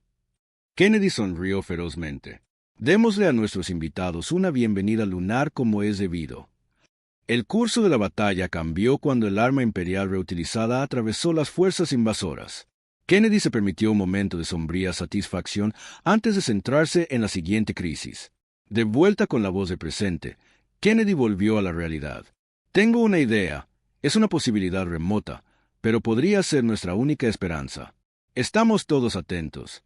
Kennedy sonrió ferozmente. «Démosle a nuestros invitados una bienvenida lunar como es debido». El curso de la batalla cambió cuando el arma imperial reutilizada atravesó las fuerzas invasoras. Kennedy se permitió un momento de sombría satisfacción antes de centrarse en la siguiente crisis. De vuelta con la voz de presente, Kennedy volvió a la realidad. «Tengo una idea. Es una posibilidad remota, pero podría ser nuestra única esperanza. Estamos todos atentos».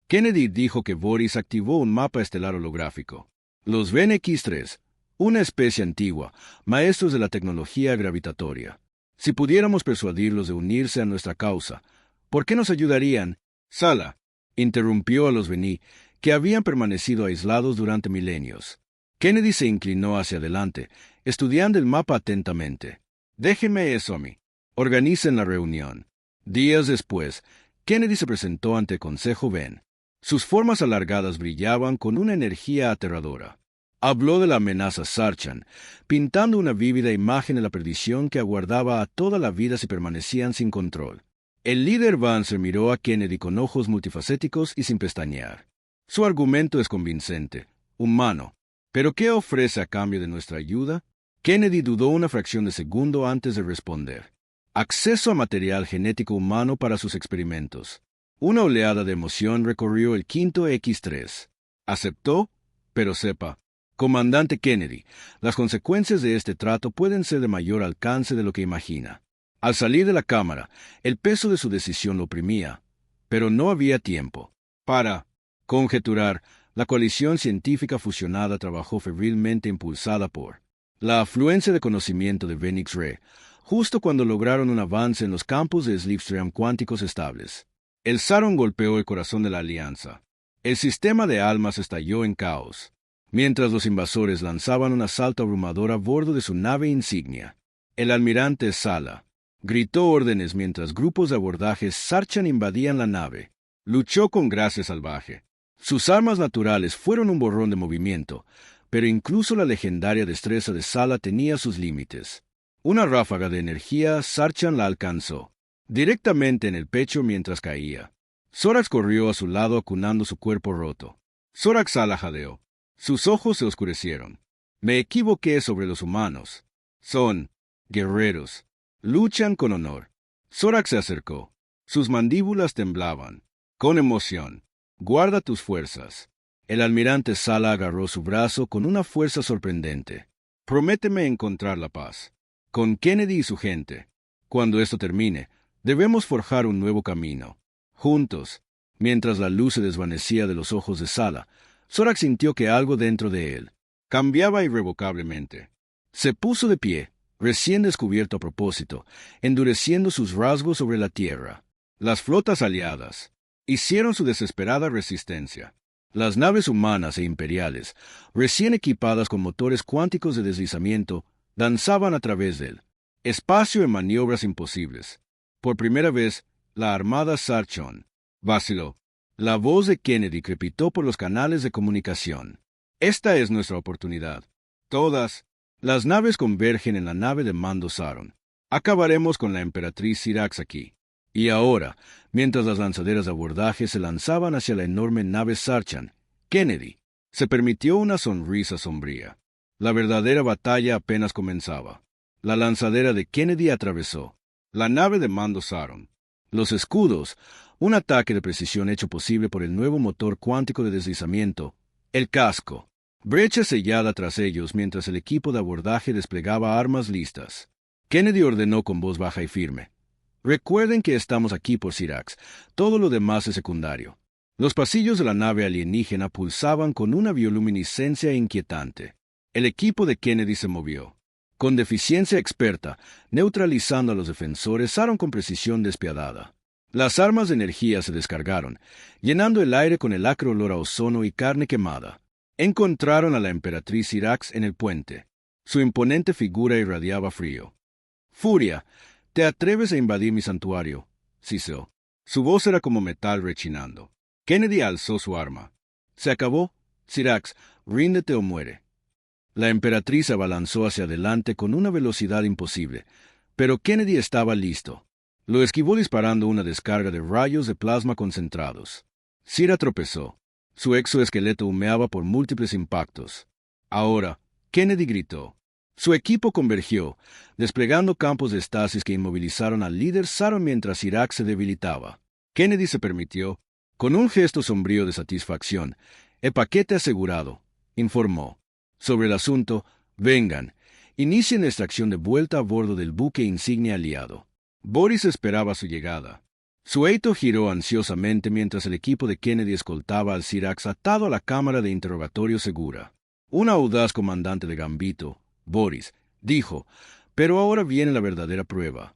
Kennedy dijo que Boris activó un mapa estelar holográfico. Los VNX-3, una especie antigua, maestros de la tecnología gravitatoria. Si pudiéramos persuadirlos de unirse a nuestra causa, ¿por qué nos ayudarían? Sala interrumpió a los Vení, que habían permanecido aislados durante milenios. Kennedy se inclinó hacia adelante, estudiando el mapa atentamente. «Déjenme eso a mí. Organicen la reunión». Días después, Kennedy se presentó ante el Consejo Ven. Sus formas alargadas brillaban con una energía aterradora. Habló de la amenaza Sarchan, pintando una vívida imagen de la perdición que aguardaba a toda la vida si permanecían sin control. El líder Vance miró a Kennedy con ojos multifacéticos y sin pestañear. Su argumento es convincente, humano. ¿Pero qué ofrece a cambio de nuestra ayuda? Kennedy dudó una fracción de segundo antes de responder. Acceso a material genético humano para sus experimentos. Una oleada de emoción recorrió el quinto X3. Aceptó, pero sepa, comandante Kennedy, las consecuencias de este trato pueden ser de mayor alcance de lo que imagina. Al salir de la cámara, el peso de su decisión lo oprimía, pero no había tiempo. Para conjeturar, la coalición científica fusionada trabajó febrilmente impulsada por la afluencia de conocimiento de Venix-Re, justo cuando lograron un avance en los campos de Slipstream cuánticos estables. El Saron golpeó el corazón de la alianza. El sistema de almas estalló en caos, mientras los invasores lanzaban un asalto abrumador a bordo de su nave insignia. El almirante Sala gritó órdenes mientras grupos de abordaje Sarchan invadían la nave. Luchó con gracia salvaje. Sus armas naturales fueron un borrón de movimiento, pero incluso la legendaria destreza de Sala tenía sus límites. Una ráfaga de energía Sarchan la alcanzó directamente en el pecho mientras caía. Zorax corrió a su lado acunando su cuerpo roto. Zorax Sala jadeó. Sus ojos se oscurecieron. «Me equivoqué sobre los humanos. Son guerreros. Luchan con honor». Zorax se acercó. Sus mandíbulas temblaban. Con emoción. «Guarda tus fuerzas». El almirante Sala agarró su brazo con una fuerza sorprendente. «Prométeme encontrar la paz. Con Kennedy y su gente. Cuando esto termine, debemos forjar un nuevo camino. Juntos». Mientras la luz se desvanecía de los ojos de Sala, Zorax sintió que algo dentro de él cambiaba irrevocablemente. Se puso de pie, recién descubierto a propósito, endureciendo sus rasgos sobre la tierra. Las flotas aliadas hicieron su desesperada resistencia. Las naves humanas e imperiales, recién equipadas con motores cuánticos de deslizamiento, danzaban a través del espacio en maniobras imposibles. Por primera vez, la armada Sarchon vaciló. La voz de Kennedy crepitó por los canales de comunicación. «Esta es nuestra oportunidad. Todas las naves convergen en la nave de mando Saron. Acabaremos con la emperatriz Sirax aquí». Y ahora, mientras las lanzaderas de abordaje se lanzaban hacia la enorme nave Sarchan, Kennedy se permitió una sonrisa sombría. La verdadera batalla apenas comenzaba. La lanzadera de Kennedy atravesó la nave de mando Saron. Los escudos, un ataque de precisión hecho posible por el nuevo motor cuántico de deslizamiento, el casco, brecha sellada tras ellos mientras el equipo de abordaje desplegaba armas listas. Kennedy ordenó con voz baja y firme: «Recuerden que estamos aquí por Sirax. Todo lo demás es secundario». Los pasillos de la nave alienígena pulsaban con una bioluminiscencia inquietante. El equipo de Kennedy se movió. Con deficiencia experta, neutralizando a los defensores, usaron con precisión despiadada. Las armas de energía se descargaron, llenando el aire con el acre olor a ozono y carne quemada. Encontraron a la emperatriz Sirax en el puente. Su imponente figura irradiaba frío. «Furia, ¿te atreves a invadir mi santuario?» siseó. Su voz era como metal rechinando. Kennedy alzó su arma. «Se acabó. Cirax, ríndete o muere. La emperatriz se abalanzó hacia adelante con una velocidad imposible, pero Kennedy estaba listo. Lo esquivó disparando una descarga de rayos de plasma concentrados. Cira tropezó. Su exoesqueleto humeaba por múltiples impactos. Ahora, Kennedy gritó. Su equipo convergió, desplegando campos de estasis que inmovilizaron al líder Saron mientras Cirax se debilitaba. Kennedy se permitió, con un gesto sombrío de satisfacción, el paquete asegurado, informó. Sobre el asunto, vengan, inicien la extracción de vuelta a bordo del buque insignia aliado. Boris esperaba su llegada. Su eito giró ansiosamente mientras el equipo de Kennedy escoltaba al Cirax atado a la cámara de interrogatorio segura. Un audaz comandante de Gambito, Boris, dijo, pero ahora viene la verdadera prueba.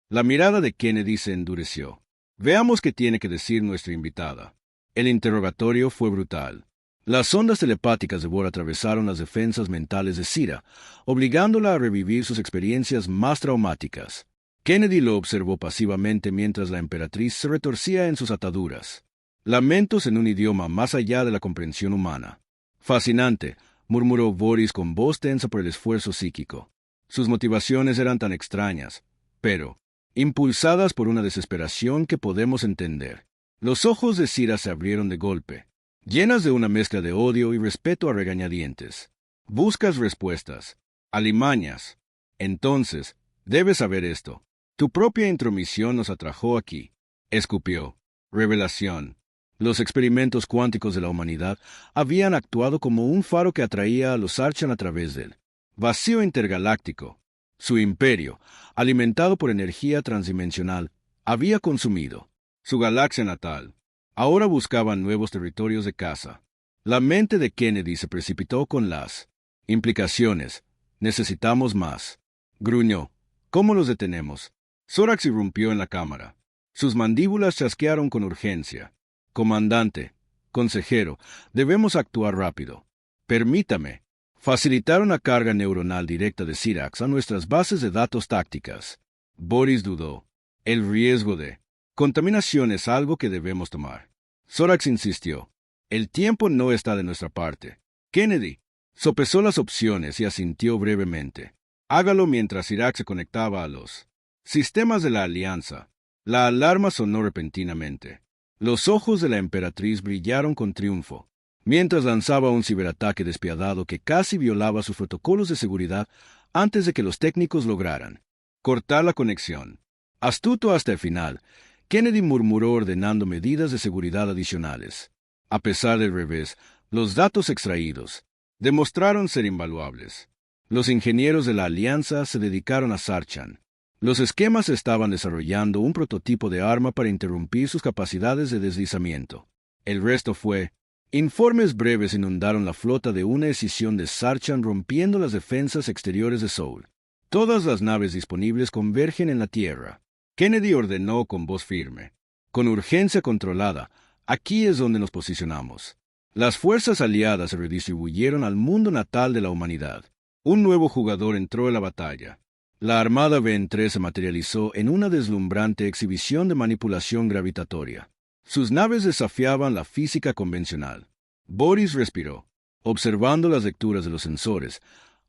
La mirada de Kennedy se endureció. Veamos qué tiene que decir nuestra invitada. El interrogatorio fue brutal. Las ondas telepáticas de Bohr atravesaron las defensas mentales de Cira, obligándola a revivir sus experiencias más traumáticas. Kennedy lo observó pasivamente mientras la emperatriz se retorcía en sus ataduras. Lamentos en un idioma más allá de la comprensión humana. Fascinante, murmuró Boris con voz tensa por el esfuerzo psíquico. Sus motivaciones eran tan extrañas, pero impulsadas por una desesperación que podemos entender. Los ojos de Cira se abrieron de golpe, llenas de una mezcla de odio y respeto a regañadientes. Buscas respuestas, alimañas. Entonces, debes saber esto. Tu propia intromisión nos atrajo aquí. Escupió. Revelación. Los experimentos cuánticos de la humanidad habían actuado como un faro que atraía a los Archan a través del vacío intergaláctico. Su imperio, alimentado por energía transdimensional, había consumido su galaxia natal. Ahora buscaban nuevos territorios de caza. La mente de Kennedy se precipitó con las implicaciones. Necesitamos más. Gruñó. ¿Cómo los detenemos? Zorax irrumpió en la cámara. Sus mandíbulas chasquearon con urgencia. Comandante, consejero, debemos actuar rápido. Permítame. Facilitar una carga neuronal directa de Cirax a nuestras bases de datos tácticas. Boris dudó. El riesgo de contaminación es algo que debemos tomar. Zorax insistió. El tiempo no está de nuestra parte. Kennedy sopesó las opciones y asintió brevemente. Hágalo mientras Cirax se conectaba a los sistemas de la Alianza. La alarma sonó repentinamente. Los ojos de la emperatriz brillaron con triunfo, mientras lanzaba un ciberataque despiadado que casi violaba sus protocolos de seguridad antes de que los técnicos lograran cortar la conexión. Astuto hasta el final, Kennedy murmuró ordenando medidas de seguridad adicionales. A pesar del revés, los datos extraídos demostraron ser invaluables. Los ingenieros de la Alianza se dedicaron a Sarchan. Los esquemas estaban desarrollando un prototipo de arma para interrumpir sus capacidades de deslizamiento. El resto fue. Informes breves inundaron la flota de una escisión de Sarchan rompiendo las defensas exteriores de Soul. Todas las naves disponibles convergen en la Tierra. Kennedy ordenó con voz firme. Con urgencia controlada, aquí es donde nos posicionamos. Las fuerzas aliadas se redistribuyeron al mundo natal de la humanidad. Un nuevo jugador entró en la batalla. La Armada VN-3 se materializó en una deslumbrante exhibición de manipulación gravitatoria. Sus naves desafiaban la física convencional. Boris respiró, observando las lecturas de los sensores.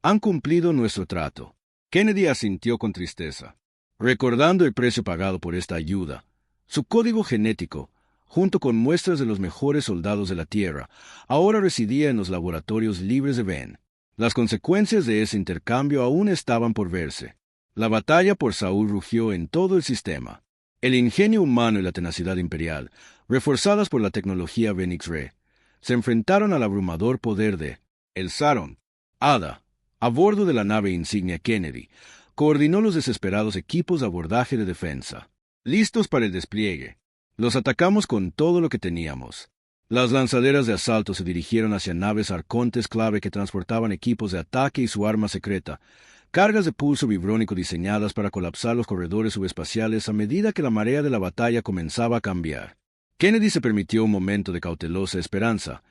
Han cumplido nuestro trato. Kennedy asintió con tristeza, recordando el precio pagado por esta ayuda. Su código genético, junto con muestras de los mejores soldados de la Tierra, ahora residía en los laboratorios libres de VN. Las consecuencias de ese intercambio aún estaban por verse. La batalla por Saúl rugió en todo el sistema. El ingenio humano y la tenacidad imperial, reforzadas por la tecnología Venix-Re, se enfrentaron al abrumador poder de el Saron. Ada, a bordo de la nave insignia Kennedy, coordinó los desesperados equipos de abordaje de defensa. Listos para el despliegue. Los atacamos con todo lo que teníamos. Las lanzaderas de asalto se dirigieron hacia naves arcontes clave que transportaban equipos de ataque y su arma secreta, cargas de pulso vibrónico diseñadas para colapsar los corredores subespaciales a medida que la marea de la batalla comenzaba a cambiar. Kennedy se permitió un momento de cautelosa esperanza,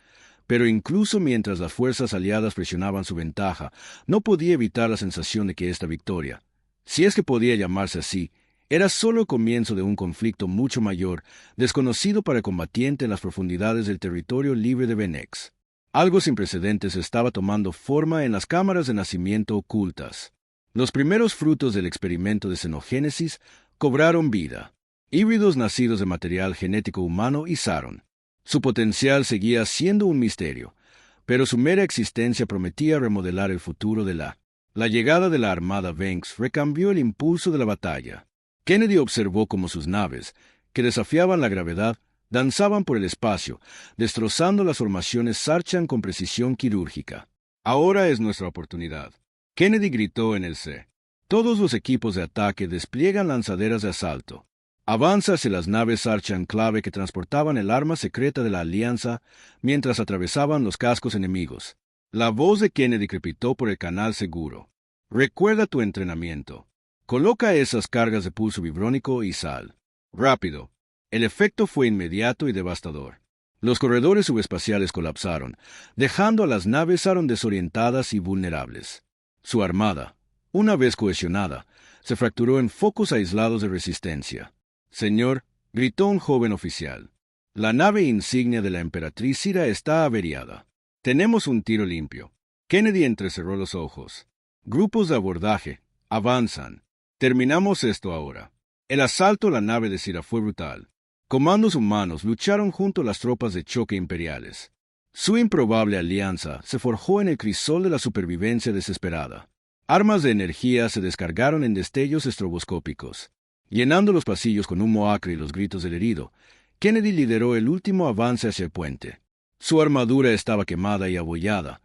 pero incluso mientras las fuerzas aliadas presionaban su ventaja, no podía evitar la sensación de que esta victoria, si es que podía llamarse así, era solo el comienzo de un conflicto mucho mayor, desconocido para el combatiente en las profundidades del territorio libre de Venex. Algo sin precedentes estaba tomando forma en las cámaras de nacimiento ocultas. Los primeros frutos del experimento de xenogénesis cobraron vida. Híbridos nacidos de material genético humano izaron. Su potencial seguía siendo un misterio, pero su mera existencia prometía remodelar el futuro de La llegada de la Armada Banks recambió el impulso de la batalla. Kennedy observó cómo sus naves, que desafiaban la gravedad, danzaban por el espacio, destrozando las formaciones Sarchan con precisión quirúrgica. Ahora es nuestra oportunidad. Kennedy gritó en el C. Todos los equipos de ataque despliegan lanzaderas de asalto. Avanza hacia las naves Sarchan clave que transportaban el arma secreta de la Alianza mientras atravesaban los cascos enemigos. La voz de Kennedy crepitó por el canal seguro. Recuerda tu entrenamiento. Coloca esas cargas de pulso vibrónico y sal. Rápido. El efecto fue inmediato y devastador. Los corredores subespaciales colapsaron, dejando a las naves Saron desorientadas y vulnerables. Su armada, una vez cohesionada, se fracturó en focos aislados de resistencia. Señor, gritó un joven oficial. La nave insignia de la emperatriz Cira está averiada. Tenemos un tiro limpio. Kennedy entrecerró los ojos. Grupos de abordaje. Avanzan. Terminamos esto ahora. El asalto a la nave de Cira fue brutal. Comandos humanos lucharon junto a las tropas de choque imperiales. Su improbable alianza se forjó en el crisol de la supervivencia desesperada. Armas de energía se descargaron en destellos estroboscópicos. Llenando los pasillos con humo acre y los gritos del herido, Kennedy lideró el último avance hacia el puente. Su armadura estaba quemada y abollada,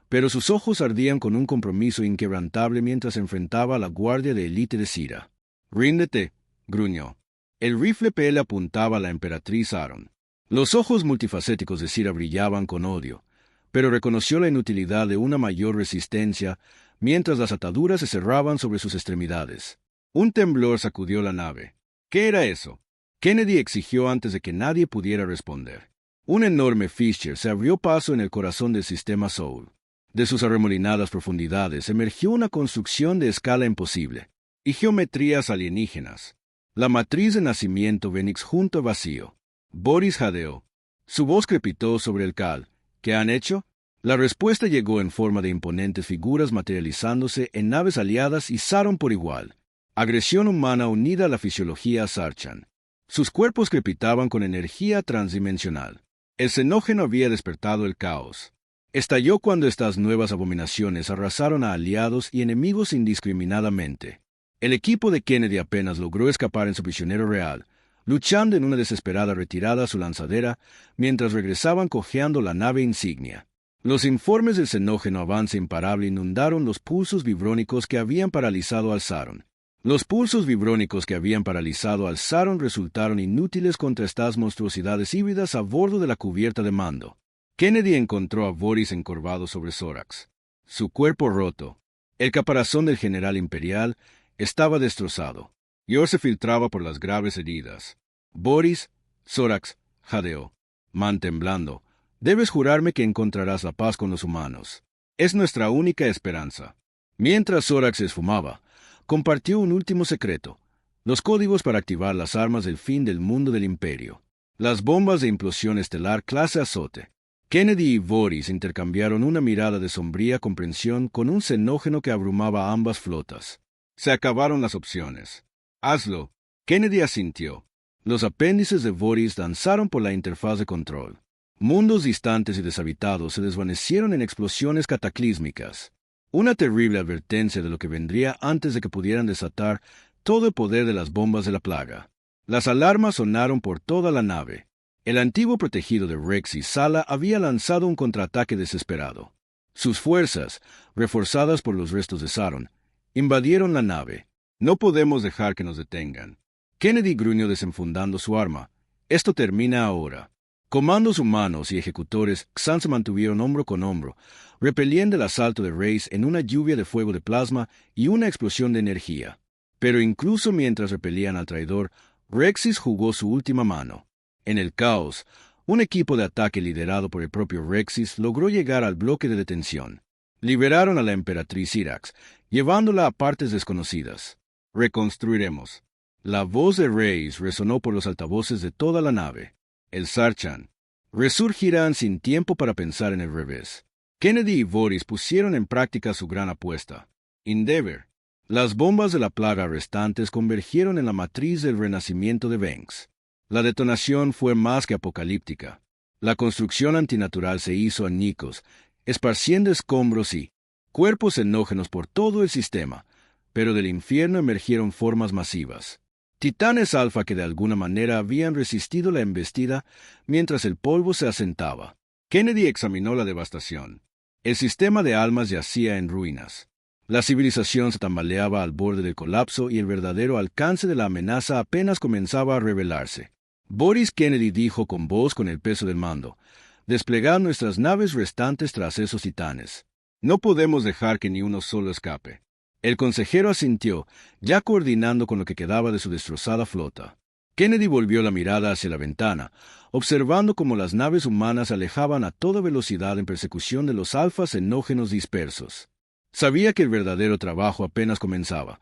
pero sus ojos ardían con un compromiso inquebrantable mientras enfrentaba a la guardia de élite de Cira. «Ríndete», gruñó. El rifle PL apuntaba a la emperatriz Saron. Los ojos multifacéticos de Cira brillaban con odio, pero reconoció la inutilidad de una mayor resistencia mientras las ataduras se cerraban sobre sus extremidades. Un temblor sacudió la nave. ¿Qué era eso? Kennedy exigió antes de que nadie pudiera responder. Un enorme Fisher se abrió paso en el corazón del sistema Soul. De sus arremolinadas profundidades emergió una construcción de escala imposible y geometrías alienígenas. La matriz de nacimiento Venix junto a vacío. Boris jadeó. Su voz crepitó sobre el cal. ¿Qué han hecho? La respuesta llegó en forma de imponentes figuras materializándose en naves aliadas y Saron por igual. Agresión humana unida a la fisiología Sarchan. Sus cuerpos crepitaban con energía transdimensional. El xenógeno había despertado el caos. Estalló cuando estas nuevas abominaciones arrasaron a aliados y enemigos indiscriminadamente. El equipo de Kennedy apenas logró escapar en su prisionero real, luchando en una desesperada retirada a su lanzadera mientras regresaban cojeando la nave insignia. Los informes del xenógeno avance imparable inundaron los pulsos vibrónicos que habían paralizado al Saron. Los pulsos vibrónicos que habían paralizado al Saron resultaron inútiles contra estas monstruosidades híbridas a bordo de la cubierta de mando. Kennedy encontró a Boris encorvado sobre Sorax. Su cuerpo roto. El caparazón del general imperial estaba destrozado. Yor se filtraba por las graves heridas. Boris, Sorax, jadeó. Man temblando. Debes jurarme que encontrarás la paz con los humanos. Es nuestra única esperanza. Mientras Sorax se esfumaba, compartió un último secreto, los códigos para activar las armas del fin del mundo del imperio. Las bombas de implosión estelar clase azote. Kennedy y Boris intercambiaron una mirada de sombría comprensión con un xenógeno que abrumaba a ambas flotas. Se acabaron las opciones. Hazlo. Kennedy asintió. Los apéndices de Boris danzaron por la interfaz de control. Mundos distantes y deshabitados se desvanecieron en explosiones cataclísmicas. Una terrible advertencia de lo que vendría antes de que pudieran desatar todo el poder de las bombas de la plaga. Las alarmas sonaron por toda la nave. El antiguo protegido de Rex y Sala había lanzado un contraataque desesperado. Sus fuerzas, reforzadas por los restos de Saron, invadieron la nave. No podemos dejar que nos detengan. Kennedy gruñó desenfundando su arma. Esto termina ahora. Comandos humanos y ejecutores Xan se mantuvieron hombro con hombro, repeliendo el asalto de Reis en una lluvia de fuego de plasma y una explosión de energía. Pero incluso mientras repelían al traidor, Rexis jugó su última mano. En el caos, un equipo de ataque liderado por el propio Rexis logró llegar al bloque de detención. Liberaron a la emperatriz Irax, llevándola a partes desconocidas. Reconstruiremos. La voz de Reis resonó por los altavoces de toda la nave. El Sarchan. Resurgirán sin tiempo para pensar en el revés. Kennedy y Boris pusieron en práctica su gran apuesta. Endeavour. Las bombas de la plaga restantes convergieron en la matriz del renacimiento de Banks. La detonación fue más que apocalíptica. La construcción antinatural se hizo añicos, esparciendo escombros y cuerpos enógenos por todo el sistema, pero del infierno emergieron formas masivas. Titanes alfa que de alguna manera habían resistido la embestida mientras el polvo se asentaba. Kennedy examinó la devastación. El sistema de almas yacía en ruinas. La civilización se tambaleaba al borde del colapso y el verdadero alcance de la amenaza apenas comenzaba a revelarse. Boris Kennedy dijo con voz con el peso del mando: «Desplegad nuestras naves restantes tras esos titanes. No podemos dejar que ni uno solo escape». El consejero asintió, ya coordinando con lo que quedaba de su destrozada flota. Kennedy volvió la mirada hacia la ventana, observando cómo las naves humanas alejaban a toda velocidad en persecución de los alfas enógenos dispersos. Sabía que el verdadero trabajo apenas comenzaba: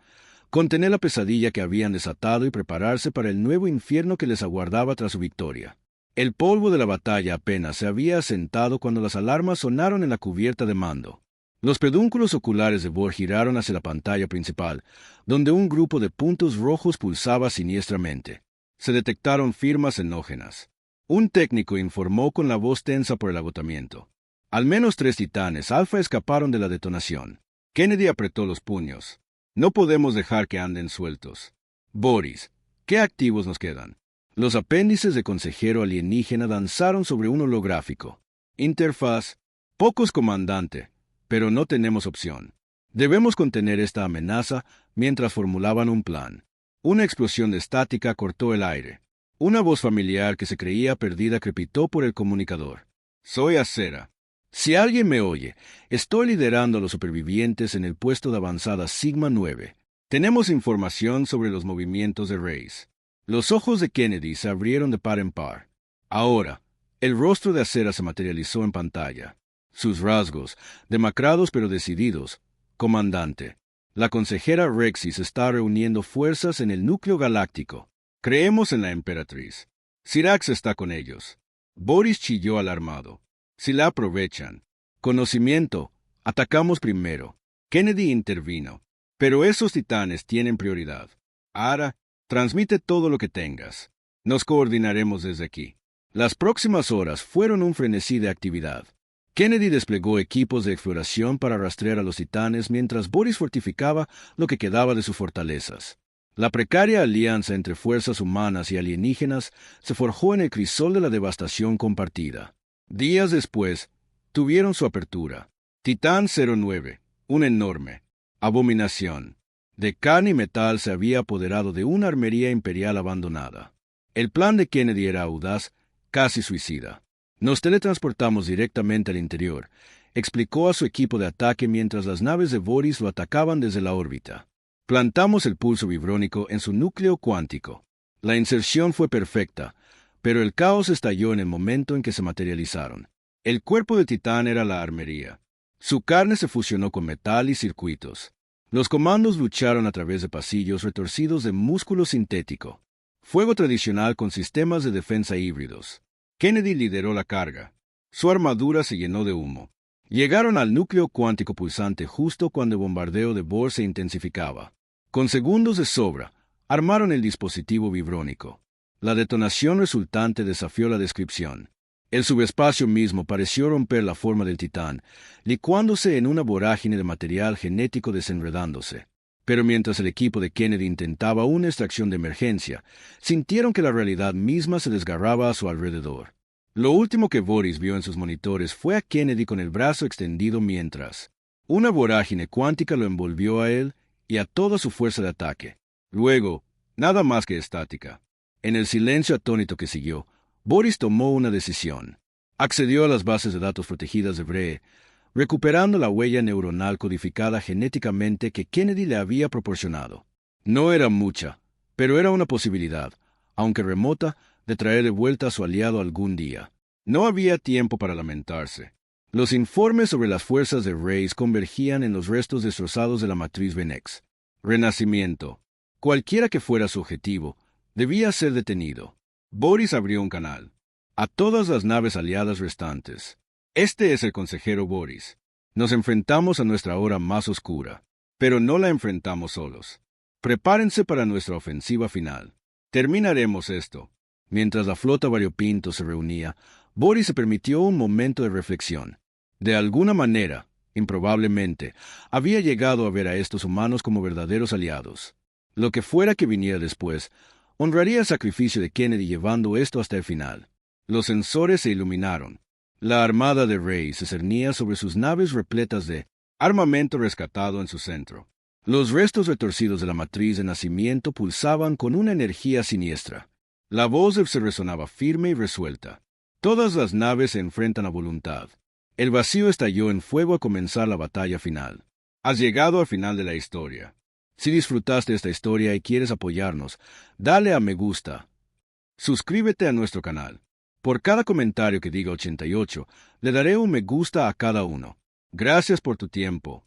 contener la pesadilla que habían desatado y prepararse para el nuevo infierno que les aguardaba tras su victoria. El polvo de la batalla apenas se había asentado cuando las alarmas sonaron en la cubierta de mando. Los pedúnculos oculares de Bohr giraron hacia la pantalla principal, donde un grupo de puntos rojos pulsaba siniestramente. Se detectaron firmas enógenas. Un técnico informó con la voz tensa por el agotamiento. Al menos 3 titanes alfa escaparon de la detonación. Kennedy apretó los puños. No podemos dejar que anden sueltos. Boris, ¿qué activos nos quedan? Los apéndices de consejero alienígena danzaron sobre un holográfico. Interfaz. Pocos, comandante, pero no tenemos opción. Debemos contener esta amenaza mientras formulaban un plan. Una explosión de estática cortó el aire. Una voz familiar que se creía perdida crepitó por el comunicador. «Soy Acera. Si alguien me oye, estoy liderando a los supervivientes en el puesto de avanzada Sigma 9. Tenemos información sobre los movimientos de Reyes». Los ojos de Kennedy se abrieron de par en par. Ahora, el rostro de Acera se materializó en pantalla. Sus rasgos, demacrados pero decididos. «Comandante, la consejera Rexis está reuniendo fuerzas en el núcleo galáctico. Creemos en la emperatriz. Sirax está con ellos». Boris chilló alarmado. «Si la aprovechan. Conocimiento. Atacamos primero». Kennedy intervino. «Pero esos titanes tienen prioridad. Ara, transmite todo lo que tengas. Nos coordinaremos desde aquí». Las próximas horas fueron un frenesí de actividad. Kennedy desplegó equipos de exploración para rastrear a los titanes mientras Boris fortificaba lo que quedaba de sus fortalezas. La precaria alianza entre fuerzas humanas y alienígenas se forjó en el crisol de la devastación compartida. Días después, tuvieron su apertura. Titán 09, un enorme abominación de carne y metal, se había apoderado de una armería imperial abandonada. El plan de Kennedy era audaz, casi suicida. «Nos teletransportamos directamente al interior», explicó a su equipo de ataque mientras las naves de Boris lo atacaban desde la órbita. «Plantamos el pulso vibrónico en su núcleo cuántico. La inserción fue perfecta, pero el caos estalló en el momento en que se materializaron. El cuerpo de Titán era la armería. Su carne se fusionó con metal y circuitos. Los comandos lucharon a través de pasillos retorcidos de músculo sintético. Fuego tradicional con sistemas de defensa híbridos. Kennedy lideró la carga. Su armadura se llenó de humo. Llegaron al núcleo cuántico pulsante justo cuando el bombardeo de Bohr se intensificaba. Con segundos de sobra, armaron el dispositivo vibrónico. La detonación resultante desafió la descripción. El subespacio mismo pareció romper la forma del titán, licuándose en una vorágine de material genético desenredándose. Pero mientras el equipo de Kennedy intentaba una extracción de emergencia, sintieron que la realidad misma se desgarraba a su alrededor. Lo último que Boris vio en sus monitores fue a Kennedy con el brazo extendido mientras una vorágine cuántica lo envolvió a él y a toda su fuerza de ataque. Luego, nada más que estática. En el silencio atónito que siguió, Boris tomó una decisión. Accedió a las bases de datos protegidas de Bree, recuperando la huella neuronal codificada genéticamente que Kennedy le había proporcionado. No era mucha, pero era una posibilidad, aunque remota, de traer de vuelta a su aliado algún día. No había tiempo para lamentarse. Los informes sobre las fuerzas de Reyes convergían en los restos destrozados de la matriz Venex. Renacimiento. Cualquiera que fuera su objetivo, debía ser detenido. Boris abrió un canal. a todas las naves aliadas restantes. Este es el consejero Boris. Nos enfrentamos a nuestra hora más oscura, pero no la enfrentamos solos. Prepárense para nuestra ofensiva final. Terminaremos esto. Mientras la flota variopinto se reunía, Boris se permitió un momento de reflexión. De alguna manera, improbablemente, había llegado a ver a estos humanos como verdaderos aliados. Lo que fuera que viniera después, honraría el sacrificio de Kennedy llevando esto hasta el final. Los sensores se iluminaron. La armada de Rey se cernía sobre sus naves repletas de armamento rescatado en su centro. Los restos retorcidos de la matriz de nacimiento pulsaban con una energía siniestra. La voz se resonaba firme y resuelta. Todas las naves se enfrentan a voluntad. El vacío estalló en fuego a comenzar la batalla final. Has llegado al final de la historia. Si disfrutaste esta historia y quieres apoyarnos, dale a me gusta. Suscríbete a nuestro canal. Por cada comentario que diga 88, le daré un me gusta a cada uno. Gracias por tu tiempo.